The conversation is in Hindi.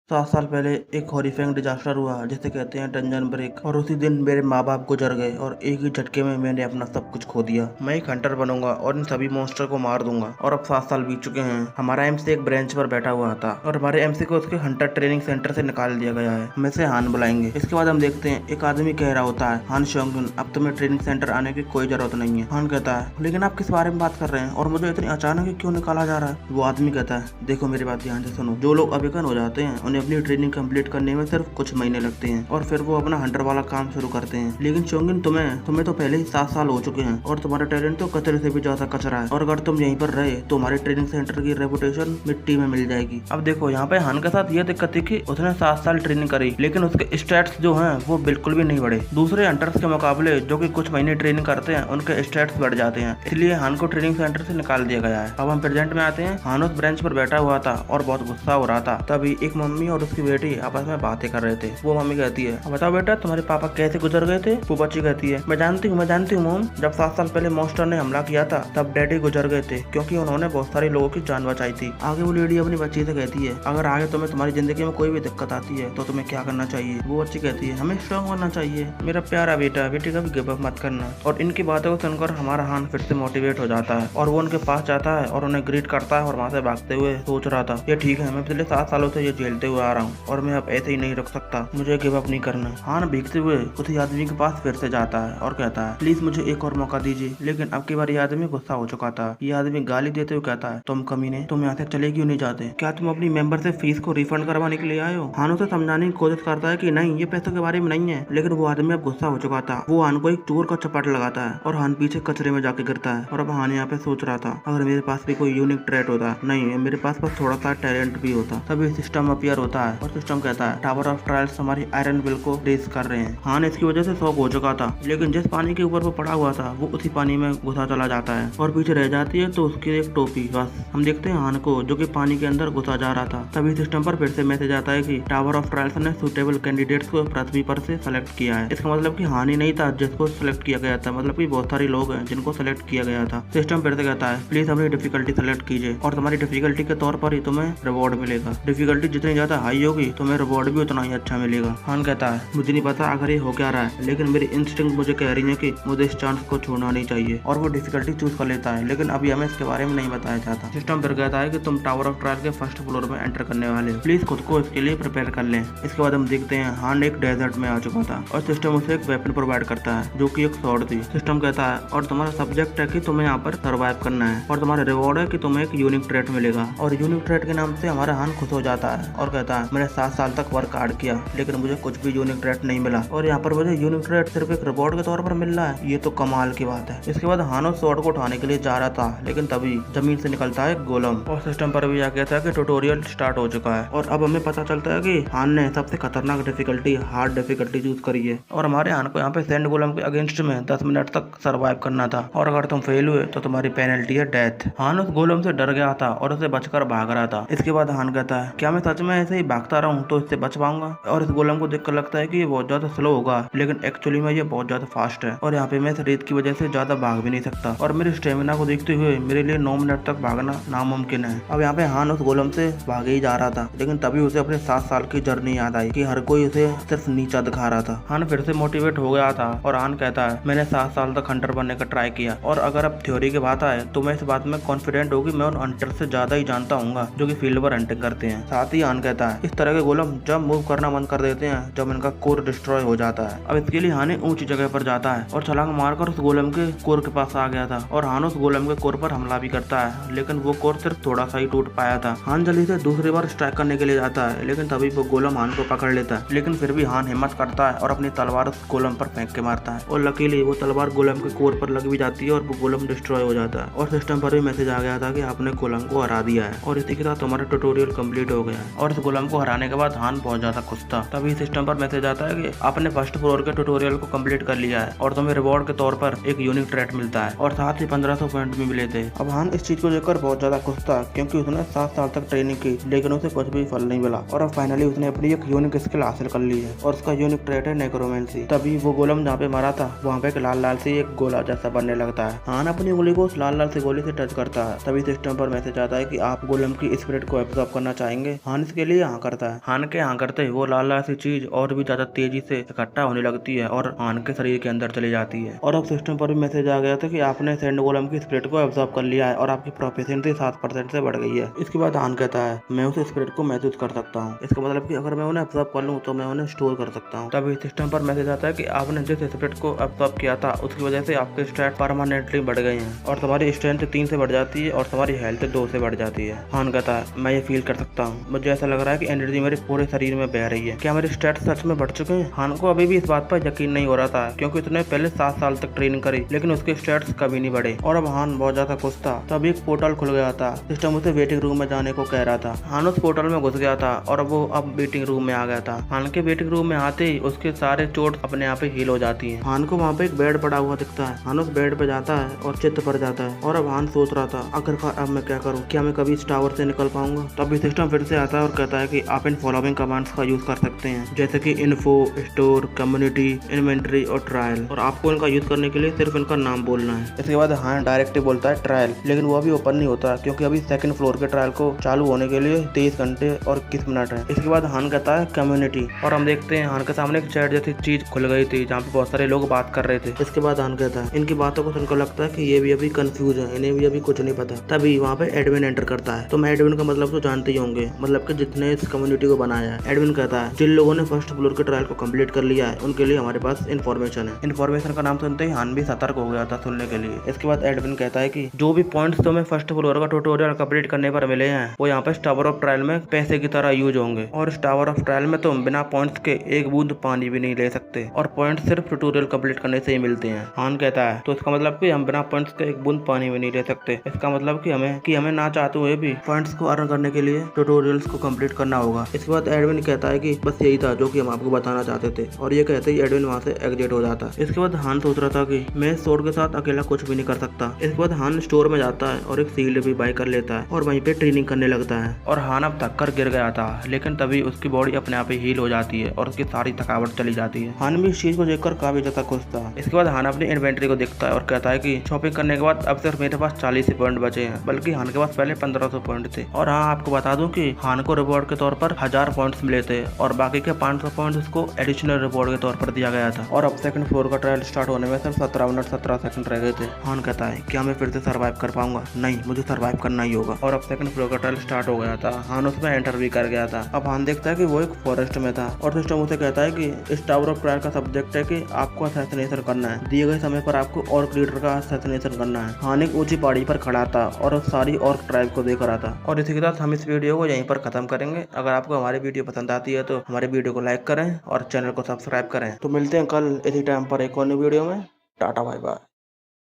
7 साल पहले एक हॉरिफाइंग डिजास्टर हुआ जिसे कहते हैं डंजन ब्रेक। और उसी दिन मेरे माँ बाप गुजर गए और एक ही झटके में मैंने अपना सब कुछ खो दिया। मैं एक हंटर बनूंगा और इन सभी मॉन्स्टर को मार दूंगा। और अब 7 साल बीत चुके हैं। हमारा एमसी एक ब्रेंच पर बैठा हुआ था और हमारे एमसी को उसके हंटर ट्रेनिंग सेंटर से निकाल दिया गया है। हम इसे हान बुलाएंगे। इसके बाद हम देखते हैं एक आदमी कह रहा होता है, हान शोंगुन, अब तुम्हें ट्रेनिंग सेंटर आने की कोई जरूरत नहीं है। हान कहता है, लेकिन आप किस बारे में बात कर रहे हैं और मुझे इतनी अचानक ही क्यों निकाला जा रहा है। वो आदमी कहता है, देखो मेरी बात ध्यान से सुनो। जो लोग अवेकन हो जाते हैं उन्हें अपनी ट्रेनिंग कंप्लीट करने में सिर्फ कुछ महीने लगते हैं और फिर वो अपना हंटर वाला काम शुरू करते हैं। लेकिन शोंगिन, तुम्हें तो पहले ही 7 साल हो चुके हैं और तुम्हारा टैलेंट तो कचरे से भी ज्यादा कचरा है। और अगर तुम यहीं पर रहे तो हमारे ट्रेनिंग सेंटर की रेपुटेशन मिट्टी में मिल जाएगी। अब देखो यहाँ पे हान के साथ ये दिक्कत थी कि उसने 7 साल ट्रेनिंग करी लेकिन उसके स्टैट्स जो हैं वो बिल्कुल भी नहीं बढ़े। दूसरे हंटर्स के मुकाबले जो कि कुछ महीने ट्रेनिंग करते हैं उनके स्टैट्स बढ़ जाते हैं, इसलिए हान को ट्रेनिंग सेंटर से निकाल दिया गया है। अब हम प्रेजेंट में आते हैं। हान उस ब्रेंच पर बैठा हुआ था और बहुत गुस्सा हो रहा था। तभी एक मम्मी और उसकी बेटी आपस में बातें कर रहे थे। वो मम्मी कहती है, बताओ बेटा तुम्हारे पापा कैसे गुजर गए थे। वो बच्ची कहती है, मैं जानती हूँ मॉम, जब 7 साल पहले मॉन्स्टर ने हमला किया था तब डैडी गुजर गए थे क्योंकि उन्होंने बहुत सारे लोगों की जान बचाई थी। आगे वो लेडी अपनी बच्ची से कहती है, अगर आगे तुम्हें तुम्हारी जिंदगी में कोई भी दिक्कत आती है तो तुम्हें क्या करना चाहिए। वो बच्ची कहती है, हमें स्ट्रॉन्ग होना चाहिए मेरा प्यारा बेटा, बेटी का भी गिव अप मत करना। और इनकी बातों को सुनकर हमारा हान फिर से मोटिवेट हो जाता है और वो उनके पास जाता है और उन्हें ग्रीट करता है और वहाँ से भागते हुए सोच रहा था, ये ठीक है, मैं पिछले 7 सालों से ये झेलते हुए आ रहा हूँ और मैं अब ऐसे ही नहीं रुक सकता, मुझे गिव अप नहीं करना। हान भीगते हुए उसी आदमी के पास फिर से जाता है और कहता है, प्लीज मुझे एक और मौका दीजिए। लेकिन अब की बार ये आदमी गुस्सा हो चुका था। ये आदमी गाली देते हुए कहता है, तुम कमीने, तुम यहाँ से चले क्यों नहीं जाते? क्या तुम अपनी मेंबर से फीस को रिफंड करवाने के लिए आए हो? हान उसे समझाने की कोशिश करता है कि नहीं, ये पैसों के बारे में नहीं है। लेकिन वो आदमी अब गुस्सा हो चुका था। वो हान को एक चोर का चपाट लगाता है और हान पीछे कचरे में जाके गिरता है। और अब हान यहाँ पे सोच रहा था, अगर मेरे पास भी कोई यूनिक ट्रेट होता, नहीं मेरे पास बस थोड़ा सा टैलेंट भी होता। तभी सिस्टम अपीयर होता है और सिस्टम कहता है, टावर ऑफ ट्रायल्स हमारी आयरन बिल को रेस कर रहे हैं। हान इसकी वजह से शॉक हो चुका था, लेकिन जिस पानी के ऊपर वो पड़ा हुआ था वो उसी पानी में घुसा चला जाता है और पीछे रह जाती है तो उसकी एक टोपी। बस हम देखते हैं हान को जो कि पानी के अंदर घुसा जा रहा था। तभी सिस्टम पर फिर से मैसेज आता है कि टावर ऑफ ट्रायल्स ने सुटेबल कैंडिडेट्स को पृथ्वी पर से सेलेक्ट किया है। इसका मतलब कि हान ही नहीं था जिसको सिलेक्ट किया गया था, मतलब कि बहुत सारे लोग हैं जिनको सिलेक्ट किया गया था। सिस्टम फिर से कहता है, प्लीज अपनी डिफिकल्टी सेलेक्ट कीजिए और तुम्हारी डिफिकल्टी के तौर पर ही तुम्हें रिवॉर्ड मिलेगा। डिफिकल्टी जितनी ज्यादा हाई होगी तुम्हें रिवॉर्ड भी उतना ही अच्छा मिलेगा। हान कहता है, मुझे नहीं पता आखिर ये हो क्या रहा है, लेकिन मेरी इंस्टिंक्ट मुझे कह रही है कि मुझे इस चांस को छोड़ना नहीं चाहिए। और वो डिफिकल्टी चूज कर लेता है, लेकिन अभी हमें इसके बारे में नहीं बताया जाता। सिस्टम फिर कहता है कि तुम टावर ऑफ ट्रायल के फर्स्ट फ्लोर में एंटर करने वाले हो, प्लीज खुद को इसके लिए प्रिपेयर कर लें। इसके बाद हम देखते हैं हान एक डेजर्ट में आ चुका था और सिस्टम उसे एक वेपन प्रोवाइड करता है जो कि एक स्वॉर्ड थी। सिस्टम कहता है, और तुम्हारा सब्जेक्ट है कि तुम्हें यहाँ पर सर्वाइव करना है और तुम्हारा रिवॉर्ड है कि तुम्हें एक यूनिक ट्रेट मिलेगा। और यूनिक ट्रेट के नाम से हमारा हान खुश हो जाता है और कहता है, मैंने 7 साल तक वर्क हार्ड किया लेकिन मुझे कुछ भी यूनिक ट्रेट नहीं मिला और यहाँ पर मुझे यूनिक ट्रेट सिर्फ एक रिवॉर्ड के तौर पर मिल रहा है, ये तो कमाल की बात है। इसके बाद हान उस स्वॉर्ड को उठाने के लिए जा रहा था लेकिन तभी जमीन से निकलता है गोलम और सिस्टम पर भी आ गया था कि ट्यूटोरियल स्टार्ट हो चुका है। और अब हमें पता चलता है कि हान ने सबसे खतरनाक डिफिकल्टी, हार्ड डिफिकल्टी चूज करी है और हमारे हान को यहाँ पे सैंड गोलम के अगेंस्ट में 10 मिनट तक सर्वाइव करना था और अगर तुम फेल हुए तो तुम्हारी पेनल्टी है डेथ। हान उस गोलम से डर गया था और उसे बचकर भाग रहा था। इसके बाद हान कहता है, क्या मैं सच में ऐसे ही भागता रहूं तो इससे बच पाऊंगा? और इस गोलम को देखकर लगता है कि ये बहुत ज्यादा स्लो होगा लेकिन एक्चुअली में ये बहुत ज्यादा फास्ट है और यहाँ पे मैं इस रेत की वजह से ज्यादा भाग भी नहीं सकता और मेरे स्टेमिना को देखते हुए मेरे लिए 9 मिनट तक भागना नामुमकिन है। अब यहाँ पे हान उस गोलम से भागे ही जा रहा था लेकिन तभी उसे अपने 7 साल की जर्नी याद आई कि हर कोई उसे सिर्फ नीचा दिखा रहा था। हान फिर से मोटिवेट हो गया था और हान कहता है, मैंने 7 साल तक हंटर बनने का ट्राई किया और अगर अब थ्योरी की बात आए तो मैं इस बात में कॉन्फिडेंट हूँ कि मैं उन हंटर से ज्यादा ही जानता हूँ जो कि फील्ड पर हंटिंग करते हैं। साथ ही हान कहता है, इस तरह के गोलम जब मूव करना बंद कर देते हैं जब इनका कोर डिस्ट्रॉय हो जाता है। अब इसके लिए हान ऊंची जगह पर जाता है और छलांग मारकर उस गोलम के कोर के पास आ गया था और हान उस गोलम के कोर पर हमला भी करता है लेकिन वो कोर सिर्फ थोड़ा सा ही टूट पाया था। हान जल्दी से दूसरी बार स्ट्राइक करने के लिए जाता है लेकिन तभी वो गोलम हान को पकड़ लेता है, लेकिन फिर भी हान हिम्मत करता है और अपनी तलवार उस गोलम पर फेंक के मारता है और लकीली वो तलवार गोलम के कोर पर लग भी जाती है और वो गोलम डिस्ट्रॉय हो जाता है। और सिस्टम पर भी मैसेज आ गया था कि आपने गोलम को हरा दिया है और इसी के साथ हमारा ट्यूटोरियल कंप्लीट हो गया है। और इस गोलम को हराने के बाद हान बहुत ज्यादा खुश था। तभी सिस्टम पर मैसेज आता है कि आपने फर्स्ट फ्लोर के ट्यूटोरियल को कंप्लीट कर लिया है और तुम्हें रिवॉर्ड के तौर पर एक यूनिक ट्रेट मिलता है और साथ ही 1500 पॉइंट भी मिले थे। अब हान इस चीज को लेकर बहुत ज्यादा खुश था क्योंकि उसने 7 साल तक ट्रेनिंग की लेकिन उसे कुछ भी फल नहीं मिला और अब फाइनली उसने अपनी एक यूनिक स्किल हासिल कर ली है और उसका यूनिक ट्रेट है नेक्रोमेंसी। तभी वो गोलम जहाँ पे मारा था वहाँ पे एक लाल लाल से एक गोला जैसा बनने लगता है। हान अपनी उंगली को उस लाल लाल से गोली से टच करता है। तभी सिस्टम पर मैसेज आता है कि आप गोलम की स्पिरिट को एब्जॉर्ब करना चाहेंगे। हान इसके लिए लिए हाँ करता है। हान के हाँ करते ही वो लाल लाल सी चीज और भी ज्यादा तेजी से इकट्ठा होने लगती है और हान के शरीर के अंदर चली जाती है। और अब सिस्टम पर भी मैसेज आ गया था कि आपने सैंड गोलम की स्पिरिट को एब्जॉर्ब कर लिया है और आपकी प्रोफिशिएंसी 7% से बढ़ गई है। इसके बाद हान कहता है मैं उस स्पिरिट को महसूस कर सकता हूँ। इसका मतलब कि अगर मैं उन्हें एब्जॉर्ब कर लूँ तो मैं उन्हें स्टोर कर सकता हूँ। तभी सिस्टम पर मैसेज आता है कि आपने जिस स्पिरिट को एब्जॉर्ब किया था उसकी वजह से आपके स्टैट परमानेंटली बढ़ गए हैं और तुम्हारी स्ट्रेंथ 3 से बढ़ जाती है और तुम्हारी हेल्थ 2 से बढ़ जाती है। हान कहता है मैं ये फील कर सकता हूँ, मुझे ऐसा लग रहा है कि एनर्जी मेरे पूरे शरीर में बह रही है। क्या मेरे स्टैट्स सच में बढ़ चुके हैं? हान को अभी भी इस बात पर यकीन नहीं हो रहा था क्योंकि उसने पहले 7 साल तक ट्रेनिंग करी लेकिन उसके स्टैट्स कभी नहीं बढ़े और अब हान बहुत ज्यादा खुश था। तभी एक पोर्टल खुल गया था। सिस्टम उसे वेटिंग रूम में जाने को कह रहा था। हान उस पोर्टल में घुस गया था और वो अब वेटिंग रूम में आ गया था। हान के वेटिंग रूम में आते ही उसके सारे चोट अपने आप ही हील हो जाती है। हान को वहाँ पे एक बेड पड़ा हुआ दिखता है। हान उस बेड पे जाता है और चित्त पड़ जाता है और अब हान सोच रहा था आखिरकार अब मैं क्या करूँ, क्या मैं कभी इस टावर से निकल पाऊंगा? तभी सिस्टम फिर से आता है और कहता है कि आप इन फॉलोइंग कमांड्स का यूज कर सकते हैं जैसे कि इन्फो, स्टोर, कम्युनिटी, इन्वेंट्री और ट्रायल, और आपको इनका यूज करने के लिए सिर्फ इनका नाम बोलना है। इसके बाद हान डायरेक्ट बोलता है ट्रायल, लेकिन वो अभी ओपन नहीं होता क्योंकि अभी सेकंड फ्लोर के ट्रायल को चालू होने के लिए 23 घंटे और 21 मिनट है। इसके बाद हान कहता है कम्युनिटी और हम देखते हैं हान के सामने एक चैट जैसी चीज खुल गई थी जहाँ पे बहुत सारे लोग बात कर रहे थे। इसके बाद हान कहता है इनकी बातों को सुनकर लगता है कि ये भी अभी कंफ्यूज है, इन्हें भी अभी कुछ नहीं पता। तभी वहाँ पे एडमिन एंटर करता है। तो मैं एडमिन का मतलब तो जानते ही होंगे, मतलब कि जितने इस कम्युनिटी को बनाया है। एडमिन कहता है जिन लोगों ने फर्स्ट फ्लोर के ट्रायल को कंप्लीट कर लिया है उनके लिए हमारे पास इन्फॉर्मेशन है। इन्फॉर्मेशन का नाम सुनते ही हान भी सतर्क हो गया था सुनने के लिए। इसके बाद एडमिन कहता है कि जो भी पॉइंट्स तुम्हें फर्स्ट फ्लोर का ट्यूटोरियल कंप्लीट करने पर मिले हैं वो यहाँ पे टावर ऑफ ट्रायल में पैसे की तरह यूज होंगे और इस टावर ऑफ ट्रायल में तुम बिना पॉइंट्स के एक बूंद पानी भी नहीं ले सकते और पॉइंट्स सिर्फ ट्यूटोरियल कंप्लीट करने से ही मिलते हैं। हान कहता है तो इसका मतलब कि हम बिना पॉइंट्स के एक बूंद पानी भी नहीं ले सकते। इसका मतलब कि हमें ना चाहते हुए भी पॉइंट्स को अर्न करने के लिए ट्यूटोरियल्स को कंप्लीट करना होगा। इसके बाद एडमिन कहता है कि बस यही था जो कि हम आपको बताना चाहते थे और ये कहते ही एडमिन वहाँ से एग्जिट हो जाता है। इसके बाद हान सोच रहा था कि मैं स्वॉर्ड के साथ अकेला कुछ भी नहीं कर सकता। इसके बाद हान स्टोर में जाता है और एक शील्ड भी बाय कर लेता है और वहीं पे ट्रेनिंग करने लगता है। और हान अब थक कर गिर गया था लेकिन तभी उसकी बॉडी अपने आप ही हील हो जाती है और उसकी सारी थकावट चली जाती है। हान भी इस चीज को देखकर काफी ज्यादा खुश था। इसके बाद हान अपनी इन्वेंट्री को देखता है और कहता है कि शॉपिंग करने के बाद अब सिर्फ मेरे पास 40 पॉइंट बचे हैं, बल्कि हान के पास पहले 1500 पॉइंट थे। और हाँ आपको बता दूं कि हान को रिवॉर्ड के तौर पर 1000 पॉइंट्स मिले थे और बाकी के 500 पॉइंट्स उसको एडिशनल रिवॉर्ड के तौर पर दिया गया था। और अब सेकंड फ्लोर का ट्रायल स्टार्ट होने में सिर्फ 17 मिनट 17 सेकंड रह गए थे। हान कहता है क्या मैं फिर से सर्वाइव कर पाऊंगा? नहीं, मुझे सर्वाइव करना ही होगा। और अब सेकंड फ्लोर का ट्रायल स्टार्ट हो गया था। हान उसमें एंटर भी कर गया था। अब हान देखता है कि वो एक फॉरेस्ट में था और सिस्टम उसे कहता है कि इस टावर ऑफ ट्रायल का सब्जेक्ट है कि आपको असैसिनेशन करना है। दिए गए समय पर आपको ऑर्क लीडर का असैसिनेशन करना है। हान एक ऊंची पहाड़ी पर खड़ा था और सारी ऑर्क ट्राइब को देख रहा था। और इसी के साथ हम इस वीडियो को यहीं पर खत्म करेंगे। अगर आपको हमारी वीडियो पसंद आती है तो हमारे वीडियो को लाइक करें और चैनल को सब्सक्राइब करें। तो मिलते हैं कल इसी टाइम पर एक और वीडियो में। Tata bye bye.